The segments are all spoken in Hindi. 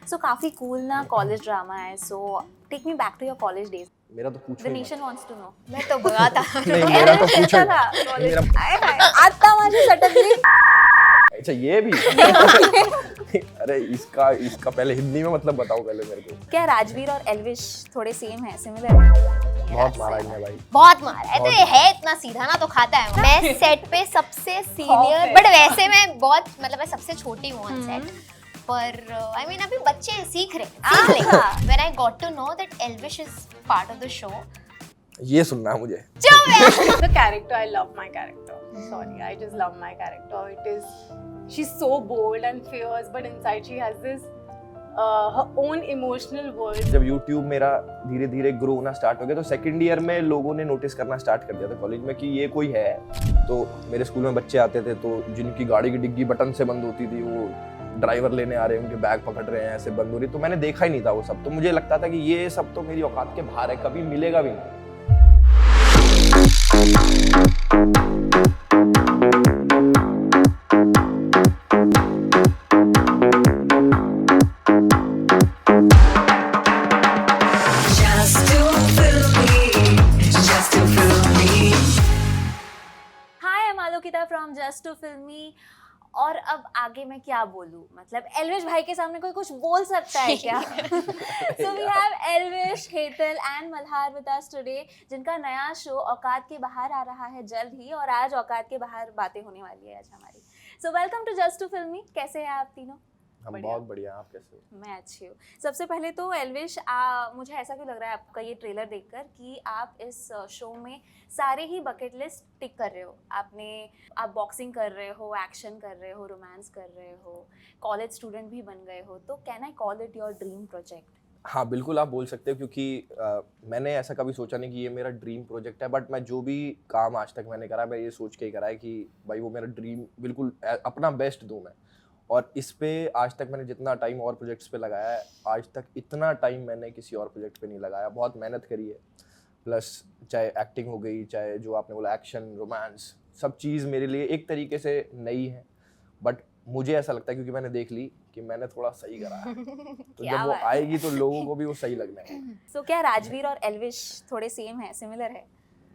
सो काफी कूल ना कॉलेज ड्रामा है. So take me back to your college days. मेरा तो पूछो द ही मत। Nation wants to know. मैं तो बगा था. नहीं मेरा तो पूछो ही था मत। कॉलेज. मेरा आता माझी सटकली. अच्छा ये भी अरे इसका पहले हिंदी में मतलब बताओ पहले मेरे को. क्या राजवीर और एल्विश थोड़े सेम है, सिमिलर है? बहुत मारा इनने भाई. बहुत मारा है. तो ये है इतना सीधा ना तो खाता है. मैं सेट पे सबसे सीनियर, बट वैसे मैं बहुत मतलब मैं सबसे छोटी हूँ ऑन सेट. पर आई मीन अभी बच्चे सीख रहे. When I got to know that Elvish is part of the show. ये सुनना है मुझे. The character, I love my character. Sorry, I just love my character. She's so bold and fierce, but inside she has this her own emotional world. जब YouTube मेरा धीरे धीरे ग्रो होना स्टार्ट हो गया तो सेकंड ईयर में लोगों ने नोटिस करना स्टार्ट कर दिया था कॉलेज में कि ये कोई है. तो मेरे स्कूल में बच्चे आते थे तो जिनकी गाड़ी की डिग्गी बटन से बंद होती थी, वो ड्राइवर लेने आ रहे हैं, उनके बैग पकड़ रहे हैं, ऐसे बंद हो रही. तो मैंने देखा ही नहीं था वो सब. तो मुझे लगता था कि ये सब तो मेरी औकात के बाहर है, कभी मिलेगा भी नहीं. Hi, I'm Alokita from just too filmy. और अब आगे मैं क्या बोलूं, मतलब एल्विश भाई के सामने कोई कुछ बोल सकता है क्या? So we have Elvish, Hetal and Malhar with us today, जिनका नया शो औकात के बाहर आ रहा है जल्द ही. और आज औकात के बाहर बातें होने वाली है आज हमारी. So welcome to just too filmy. कैसे हैं आप तीनों? हम बहुत बढ़िया. आप कैसे हो? मैं अच्छी हूँ. सबसे पहले तो एल्विश, मुझे ऐसा क्यों लग रहा है आपका ये ट्रेलर देखकर कि आप इस शो में सारे ही बकेट लिस्ट टिक कर रहे हो. आप बॉक्सिंग कर रहे हो, एक्शन कर रहे हो, रोमांस कर रहे हो, कॉलेज स्टूडेंट भी बन गए हो. तो can I call it your dream project? हाँ बिल्कुल आप बोल सकते हो, क्योंकि मैंने ऐसा कभी सोचा नहीं कि ये मेरा ड्रीम प्रोजेक्ट है. बट मैं जो भी काम आज तक मैंने करा, मैं ये सोच के ही करा है कि भाई वो मेरा ड्रीम बिल्कुल अपना बेस्ट दूँ मैं. और इस पे आज तक मैंने जितना टाइम और प्रोजेक्ट्स पे लगाया है, आज तक इतना टाइम मैंने किसी और प्रोजेक्ट पे नहीं लगाया. बहुत मेहनत करी है. प्लस चाहे एक्टिंग हो गई, चाहे जो आपने बोला एक्शन, रोमांस, सब चीज़ मेरे लिए एक तरीके से नई है. बट मुझे ऐसा लगता है क्योंकि मैंने देख ली कि मैंने थोड़ा सही करा है, तो जब वो आएगी तो लोगों को भी वो सही लगना है. सो क्या राजवीर और एल्विश थोड़े सेम है, सिमिलर है?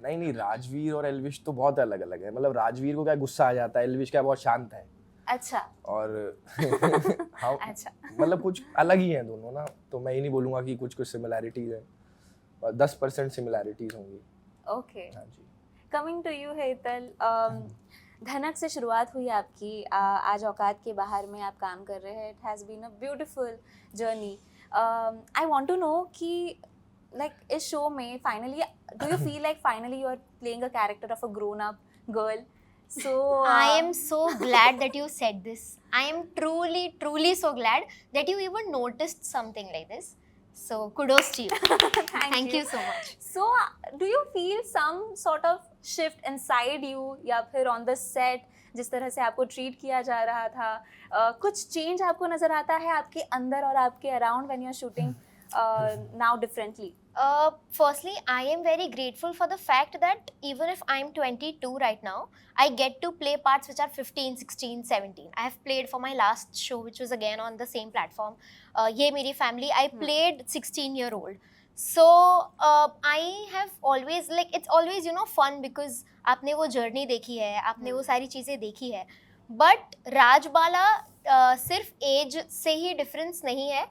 नहीं, राजवीर और एल्विश तो बहुत अलग अलग है. मतलब राजवीर को क्या गुस्सा आ जाता है, एल्विश क्या बहुत शांत है. अच्छा. और हाँ अच्छा. मतलब कुछ अलग ही हैं दोनों ना. तो मैं ही नहीं बोलूँगा कि कुछ सिमिलैरिटीज़ हैं. 10% सिमिलैरिटीज़ होंगी. ओके. हाँ जी. कमिंग टू यू हेतल, धनक से शुरुआत हुई आपकी, आज औकात के बाहर में आप काम कर रहे हैं. It has been a beautiful journey. I want to know कि लाइक इस शो में finally do you feel like finally you are playing a character of a grown up girl? So I am so glad that you said this. I am truly so glad that you even noticed something like this. So kudos to you. Thank you so much. So do you feel some sort of shift inside you या फिर on the set जिस तरह से आपको ट्रीट किया जा रहा था, कुछ चेंज आपको नजर आता है आपके अंदर और आपके around when you are shooting now differently? Firstly, I am very grateful for the fact that even if I'm 22 right now, I get to play parts which are 15, 16, 17. I have played for my last show, which was again on the same platform, Ye Meri Family. I played 16-year-old. So I have always, like, it's always, you know, fun because आपने वो journey देखी है, आपने वो सारी चीज़ें देखी है. But राजबाला सिर्फ एज से ही डिफरेंस नहीं है.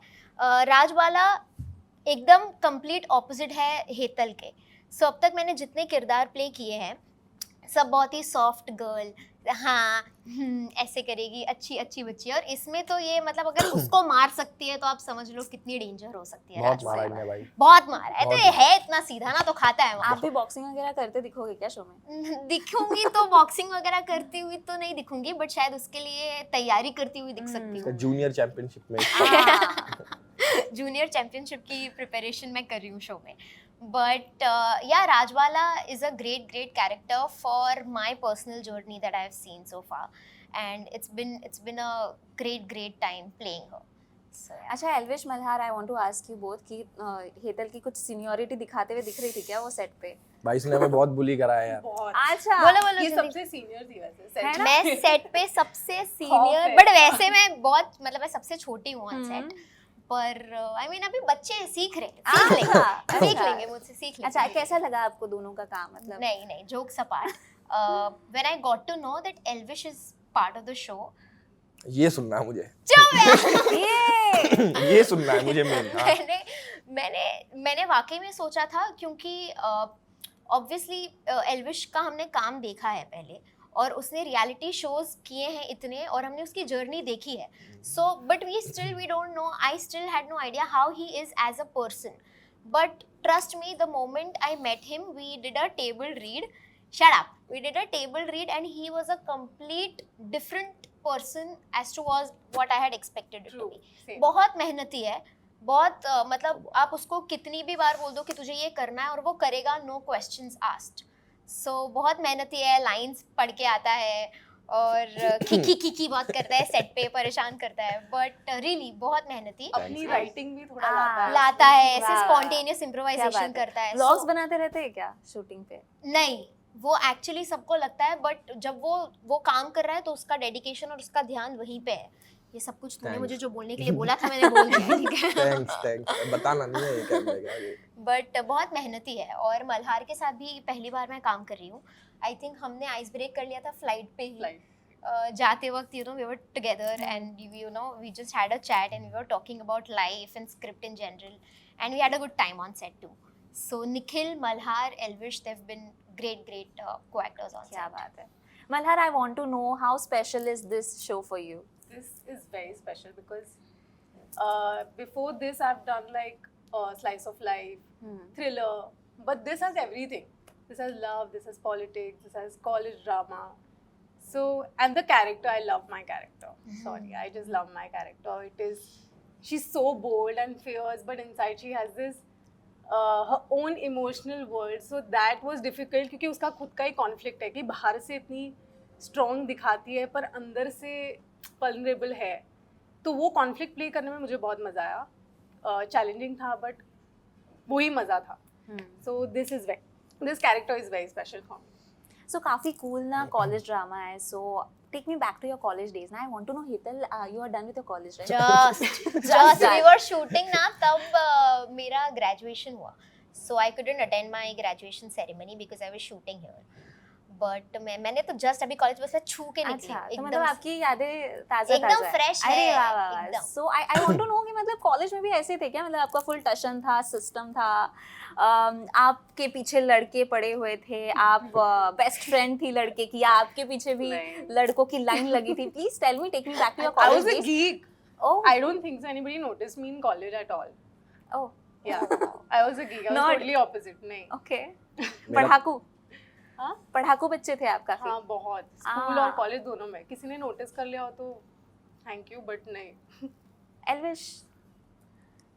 राजबाला एकदम कंप्लीट ऑपोजिट है हेतल के. सो अब तक मैंने जितने किरदार प्ले किए हैं सब बहुत ही सॉफ्ट गर्ल, हाँ ऐसे करेगी, अच्छी अच्छी बच्ची. और इसमें तो ये मतलब अगर उसको मार सकती है तो आप समझ लो कितनी डेंजर हो सकती है. बहुत मारा इनने भाई. बहुत मारा है. तो ये है इतना सीधा ना तो खाता है. आप भी बॉक्सिंग वगैरह करते दिखोगे क्या शो में? दिखूंगी तो बॉक्सिंग वगैरह करती हुई तो नहीं दिखूंगी, बट शायद उसके लिए तैयारी करती हुई दिख सकती हूँ. जूनियर चैंपियनशिप में जूनियर चैंपियनशिप की प्रिपरेशन मैं कर रही हूँ शो में. But yeah Rajbala is a great character for my personal journey that I have seen so far, and it's been a great time playing her. अच्छा Elvish, Malhar, I want to ask you both कि हेतल की कुछ सीनियरिटी दिखाते हुए दिख रही थी क्या वो सेट पे? भाई इसने हमें बहुत बुली करा है यार. बहुत. अच्छा. बोलो ये जल्दी. सबसे सीनियर थी वैसे है set ना? मैं सेट पे सबसे सीनियर, है. बट वैसे मैं बहुत मतलब मैं सबसे छोटी हूँ ऑन सेट. पर आई मीन अभी बच्चे सीख रहे हैं, सीख लेंगे, सीख लेंगे मुझसे, सीख लेंगे। अच्छा, कैसा लगा आपको दोनों का काम? मतलब नहीं, jokes apart, when I got to know that Elvish is part of the show, ये सुनना है मुझे, चुप यार। ये सुनना है मुझे मेन। मैंने वाकई में सोचा था, क्योंकि ऑब्वियसली एल्विश का हमने काम देखा है पहले, और उसने रियलिटी शोज किए हैं इतने, और हमने उसकी जर्नी देखी है। So but we don't know, I still had no idea how he is as a person. But trust me, the moment I met him, we did a table read, shut up, we did a table read and he was a complete different person as to was what I had expected it to be. Same. बहुत मेहनती है, बहुत मतलब आप उसको कितनी भी बार बोल दो कि तुझे ये करना है और वो करेगा, no questions asked. So बहुत मेहनती है, लाइंस पढ़ के आता है और खी बहुत करता है, सेट पे परेशान करता है, बट रियली बहुत मेहनती, अपनी राइटिंग भी थोड़ा लाता है, ऐसे वाह। स्पॉन्टेनियस इम्प्रोवाइजेशन करता है। व्लॉग्स बनाते रहते हैं क्या शूटिंग पे? नहीं, वो एक्चुअली सबको लगता है, बट जब वो काम कर रहा है तो उसका डेडिकेशन और उसका ध्यान वहीं पे है। ये सब कुछ तूने मुझे जो बोलने के लिए बोला था मैंने बोल दिया, ठीक है? थैंक्स, बताना नहीं है ये कैमरे का ये। बट बहुत मेहनती है, और मल्हार के साथ भी पहली बार मैं काम कर रही हूँ। आई थिंक हमने आइस ब्रेक कर लिया था फ्लाइट पे ही, जाते वक्त we were together and we just had a chat and we were talking about life and script in general, and we had a good time on set too. So Nikhil, Malhar, Elvish, they've been great co-actors on क्या set. बात है। Malhar, I want to know how special is this show for you? This is very special because before this I've done like slice of life, thriller, but this has everything. This has love, this has politics, this has college drama. So, and the character, I love my character. Sorry, I just love my character. She's so bold and fierce, but inside she has this her own emotional world. So that was difficult क्योंकि उसका खुद का ही conflict है कि बाहर से इतनी strong दिखाती है पर अंदर से vulnerable है, तो वो conflict play करने में मुझे बहुत मज़ा आया। challenging था but वही मज़ा था। So this character is very special for me. So काफी cool ना college drama है. So take me back to your college days. Now I want to know, Hetal, you are done with your college, right? Just we were shooting ना, तब मेरा graduation हुआ, so I couldn't attend my graduation ceremony because I was shooting here. But मैंने तो just अभी college बस में छू के निकली, अच्छा, तो एकदम मतलब आपकी यादें ताज़ा एकदम है। fresh अरे है, वाह वाह वाह। एकदम। So I want to know कि मतलब कॉलेज में भी ऐसे थे क्या? मतलब आपका फुल टशन था, सिस्टम था, आपके पीछे लड़के पड़े हुए थे, आप बेस्ट फ्रेंड थी लड़के की, या आपके पीछे भी नहीं। लड़कों की लाइन लगी थी? Please tell me, take me back to your I college was a days. geek. Oh, I don't think so anybody noticed me in college at all. oh, Yeah, I was a geek. I was Not- totally opposite. नहीं। okay. मेरा- पढ़ाकू, हाँ? पढ़ाकू बच्चे थे आप काफी। हाँ बहुत, स्कूल और कॉलेज दोनों में। किसी ने नोटिस कर लिया हो तो थैंक यू, बट नहीं। Elvish,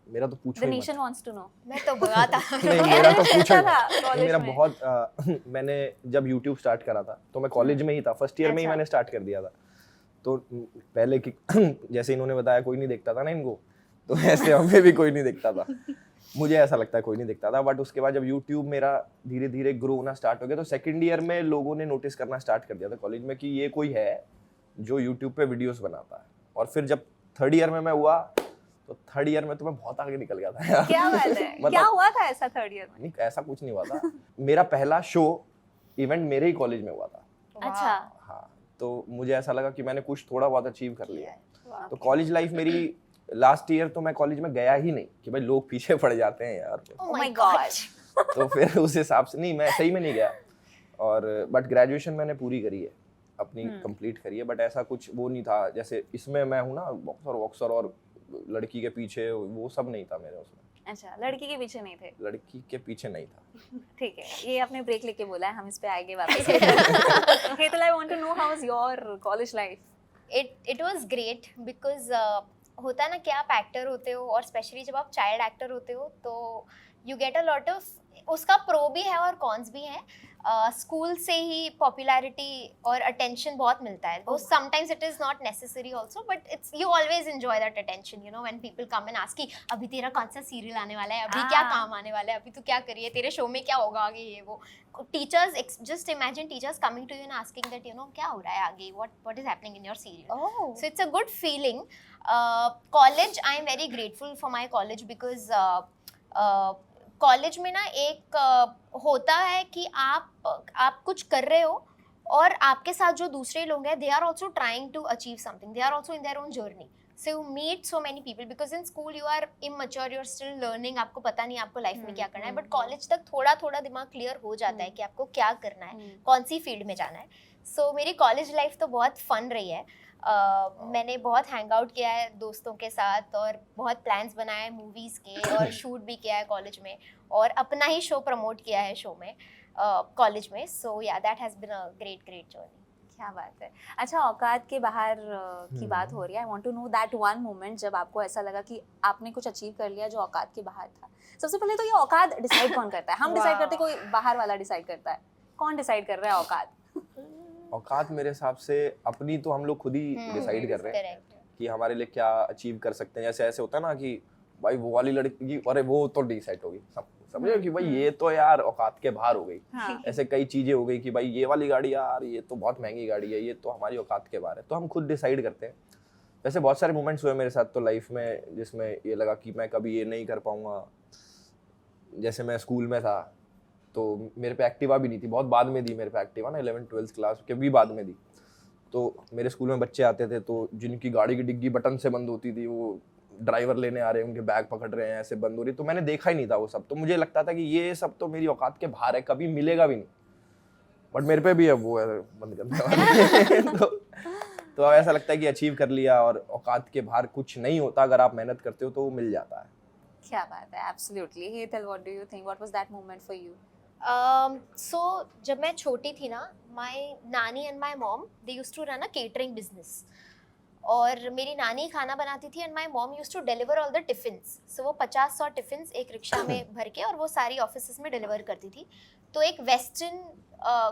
मेरा तो पूछो the ही मत। nation wants to know. मैं तो भगा था। नहीं, मेरा तो कैसा पूछो ही था मत। college मेरा में? बहुत मैंने जब YouTube स्टार्ट करा था तो मैं कॉलेज में ही था, फर्स्ट ईयर में ही अच्छा। मैंने स्टार्ट कर दिया था। तो पहले की जैसे इन्होंने बताया कोई नहीं देखता था ना इनको, तो ऐसे हमें भी कोई नहीं देखता था। मुझे ऐसा लगता है कोई नहीं देखता था, बट उसके बाद जब YouTube मेरा धीरे धीरे ग्रो होना स्टार्ट हो गया तो सेकंड ईयर में लोगों ने नोटिस करना स्टार्ट कर दिया था कॉलेज में कि ये कोई है जो YouTube पे वीडियोस बनाता है। और फिर जब थर्ड ईयर में मैं हुआ तो थर्ड ईयर में तो मैं बहुत आगे निकल गया था यार। क्या बात है? मतलब- क्या हुआ था ऐसा थर्ड ईयर में? नहीं, ऐसा कुछ नहीं हुआ था। मेरा पहला शो इवेंट मेरे ही कॉलेज में हुआ था। अच्छा, हाँ, तो मुझे ऐसा लगा कि मैंने कुछ थोड़ा बहुत अचीव कर लिया। वाह। तो कॉलेज लाइफ मेरी लास्ट ईयर तो मैं कॉलेज में गया ही नहीं कि भाई लोग पीछे पड़ जाते हैं यार। Oh Oh my my God. God. तो फिर उस हिसाब से नहीं, मैं सही में नहीं गया। और बट ग्रेजुएशन मैंने पूरी करी है, अपनी कंप्लीट करी है, बट ऐसा कुछ वो नहीं था जैसे इसमें मैं हूँ ना, बॉक्सर और लड़की के पीछे, वो सब नहीं था मेरे उसमें। अच्छा, लड़की के पीछे नहीं थे। लड़की के पीछे नहीं था। ठीक है, ये आपने ब्रेक लेके बोला है, हम इस पे आएंगे वापस। Hetal, I want to know how was your college life? It was great because होता है ना कि आप एक्टर होते हो और स्पेशली जब आप चाइल्ड एक्टर होते हो तो you get a lot of उसका प्रो भी है और कॉन्स भी है. स्कूल से ही पॉपुलैरिटी और अटेंशन बहुत मिलता है. वो sometimes it is not necessary also, but it's you always enjoy that attention, you know, when people come and ask कि अभी तेरा कौन सा सीरियल आने वाला है, अभी क्या काम आने वाला है, अभी तू क्या करिए, तेरे शो में क्या होगा आगे, ये वो. Teachers, just imagine teachers coming to you and asking that, you know, क्या हो रहा है आगे, what is happening in your serial. So it's a good feeling. College, I am very grateful for my college because college में ना एक होता है कि आप कुछ कर रहे हो और आपके साथ जो दूसरे लोग हैं, they are also trying to achieve something, they are also in their own journey. So you meet so many people because in school you are immature, you are still learning, आपको पता नहीं आपको लाइफ में क्या करना है. बट कॉलेज तक थोड़ा थोड़ा दिमाग क्लियर हो जाता है कि आपको क्या करना है, कौन सी फील्ड में जाना है. सो मेरी कॉलेज लाइफ तो बहुत फन रही है. मैंने बहुत हैंग आउट किया है दोस्तों के साथ और बहुत प्लान्स बनाए हैं मूवीज़ के और शूट भी किया है कॉलेज में और अपना ही शो प्रमोट किया है शो में कॉलेज में. So yeah that has been a great journey. क्या बात है. अच्छा, औकात के बाहर की बात हो रही है. I want to know that one moment जब आपको ऐसा लगा कि आपने कुछ अचीव कर लिया जो औकात के बाहर था. सबसे पहले तो ये औकात डिसाइड कौन करता है? हम डिसाइड करते, कोई बाहर वाला डिसाइड करता है? कौन डिसाइड कर रहा है औकात? औकात मेरे हिसाब से अपनी तो हम लोग खुद ही डिसाइड कर रहे हैं कि हमारे लिए क्या अचीव कर सकते हैं. जैसे ऐसे होता है ना कि भाई वो वाली लड़की, अरे वो तो डिसाइड होगी, समझो कि भाई ये तो यार औकात के बाहर हो गई. हाँ. ऐसे कई चीजें हो गई कि भाई ये वाली गाड़ी यार ये तो बहुत महंगी गाड़ी है, ये तो हमारी औकात के बाहर है, तो हम खुद डिसाइड करते हैं. वैसे बहुत सारे मोमेंट्स हुए मेरे साथ तो लाइफ में जिसमें ये लगा कि मैं कभी ये नहीं कर पाऊंगा. जैसे मैं स्कूल में था तो मेरे पे एक्टिवा भी नहीं थी, बहुत बाद में दी मेरे पे एक्टिवा ना, 11th-12th क्लास के भी बाद में दी. तो मेरे स्कूल में बच्चे आते थे तो जिनकी गाड़ी की डिग्गी बटन से बंद होती थी, वो ड्राइवर लेने आ रहे हैं, उनके बैग पकड़ रहे हैं, ऐसे बंद हो रही, तो मैंने देखा ही नहीं था वो सब. तो मुझे लगता था कि ये सब तो मेरी औकात के बाहर है, कभी मिलेगा भी नहीं. बट मेरे पे भी अब वो है बंद करने तो अब ऐसा लगता है कि अचीव कर लिया और औकात के बाहर कुछ नहीं होता. अगर आप मेहनत करते हो तो वो मिल जाता है. क्या बात है. Absolutely. Hetal, what do you think, what was that moment for you? So जब मैं छोटी थी ना, my नानी and my mom they used to run a catering business. और मेरी नानी खाना बनाती थी and my mom used to deliver all the tiffins. So वो 50-100 टिफिन्स एक रिक्शा में भर के और वो सारी ऑफिसेस में डिलीवर करती थी. तो एक वेस्टर्न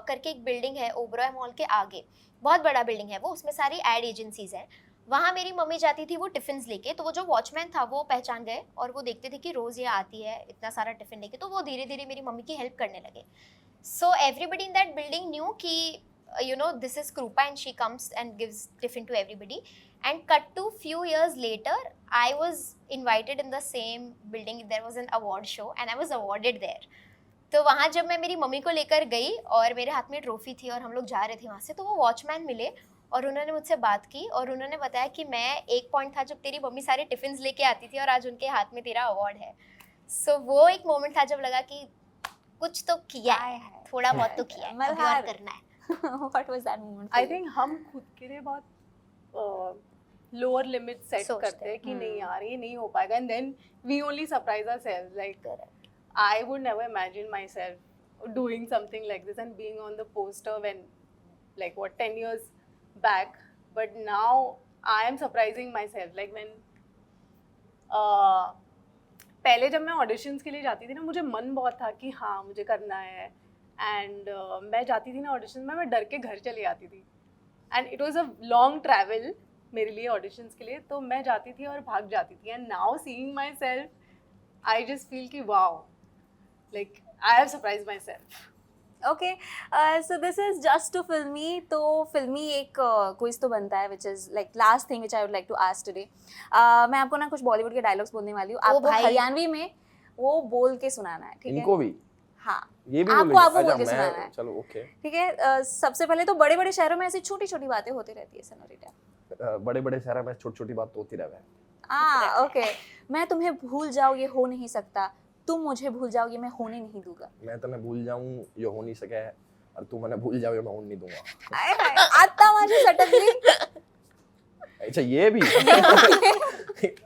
करके एक बिल्डिंग है ओबरॉय मॉल के आगे, बहुत बड़ा बिल्डिंग है वो, उसमें सारी एड एजेंसीज हैं. वहाँ मेरी मम्मी जाती थी वो टिफ़िन्स लेके. तो वो जो वॉचमैन था वो पहचान गए और वो देखते थे कि रोज़ ये आती है इतना सारा टिफ़िन लेके, तो वो धीरे धीरे मेरी मम्मी की हेल्प करने लगे. So everybody in that building new कि you know this is Krupa and she comes and gives tiffin to everybody. And cut to few years later, I was invited in the same building. There was an award show and I was awarded there. तो वहाँ जब मैं मेरी मम्मी को लेकर गई और मेरे हाथ में ट्रॉफी थी और हम लोग जा रहे थे वहाँ से, तो वो वॉचमैन मिले और उन्होंने मुझसे बात की और उन्होंने बताया कि मैं एक पॉइंट था जब तेरी मम्मी सारे टिफ़िन्स लेके आती थी और आज उनके हाथ में तेरा अवार्ड है. सो वो एक मोमेंट था जब लगा कि कुछ तो किया है, थोड़ा बहुत तो किया है, अभी और करना है. What was that moment? I think हम खुद के लिए बहुत लोअर लिमिट सेट करते हैं कि नहीं यार ये नहीं हो पाएगा, and then we only surprise ourselves. Like I would never imagine myself doing something like this and being on the poster when like what 10 years back, but now I am surprising myself. Like when पहले जब मैं ऑडिशंस के लिए जाती थी ना, मुझे मन बहुत था कि हाँ मुझे करना है. एंड मैं जाती थी ना ऑडिशन में, मैं डर के घर चली आती थी. And it was a long travel मेरे लिए ऑडिशंस के लिए, तो मैं जाती थी और भाग जाती थी. And now seeing myself I just feel कि wow, like I have surprise myself. Okay, so this is just too filmy. तो फिल्मी एक क्विज तो बनता है which is like last thing which I would like to ask today. मैं आपको ना कुछ बॉलीवुड के डायलॉग्स बोलने वाली हूँ, आपको हरियाणवी में वो बोल के सुनाना है. ठीक है? इनको भी? हाँ, ये भी आपको बोल के सुनाना है. चलो ओके, ठीक है. सबसे पहले तो बड़े बड़े शहरों में ऐसी छोटी छोटी बातें होती रहती है सेनोरिटा. बड़े बड़े शहरों में छोटी छोटी बात तो होती रहे. ओके. मैं तुम्हें भूल जाऊँ ये हो नहीं सकता, तुम मुझे भूल जाओ ये मैं होने नहीं दूंगा. मैं तुम्हें भूल जाऊं ये हो नहीं सके और तू मैंने भूल जाओ ये मैं होने नहीं दूंगा. हाय हाय, आता माझी सटकली. अच्छा ये भी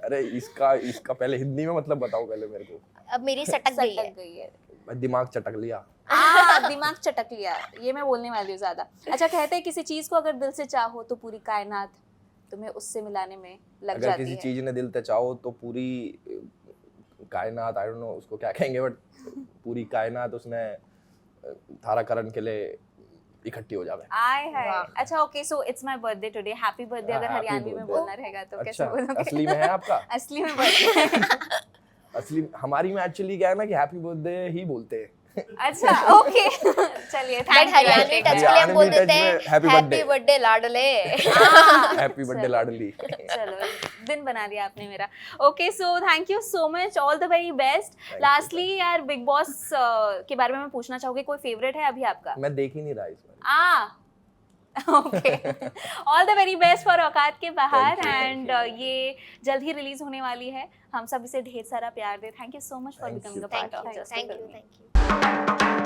अरे इसका पहले हिंदी में मतलब बताओ पहले मेरे को. अब मेरी सटक गई है. मैं दिमाग चटक लिया. दिमाग चटक लिया, ये मैं बोलने वाली हूँ ज्यादा. अच्छा, कहते हैं किसी चीज को अगर दिल से चाहो तो पूरी कायनात तुम्हें उससे मिलाने में लग जाती है. अगर किसी चीज ने दिल से चाहो तो पूरी कायनात, आई डोंट नो उसको क्या कहेंगे, बट पूरी कायनात उसने थारा करण के लिए इकट्ठी हो जावे। आय है। वाह। अच्छा okay, so it's my birthday today, happy birthday अगर Happy हरियाणवी में birthday. बोलना रहेगा तो कैसे अच्छा, बोलोगे? असली में है आपका? असली में बर्थडे। असली हमारी में एक्चुअली क्या है ना कि हैप्पी बर्थडे ही बोलते हैं। अच्छा ओके, चलिए बट थैंक हरियाणवी टच के लिए हम बोल देते हैं Happy हैप्पी birthday. बर्थडे लाडले। हैप्पी बर्थडे लाडली। चलो दिन बना दिया आपने मेरा। Okay so thank you so much, all the very best. you. Lastly यार बिग बॉस के बारे में मैं पूछना चाहूंगी, कोई फेवरेट है अभी आपका? मैं देख ही नहीं रहा इसमें। Okay, all the very best for औकात के बाहर, Thank you, एंड thank ये जल्द ही रिलीज होने वाली है। हम सब इसे ढेर सारा प्यार दे। Thank you so much for Thank becoming you. A part thank of you, just thank you, thank you.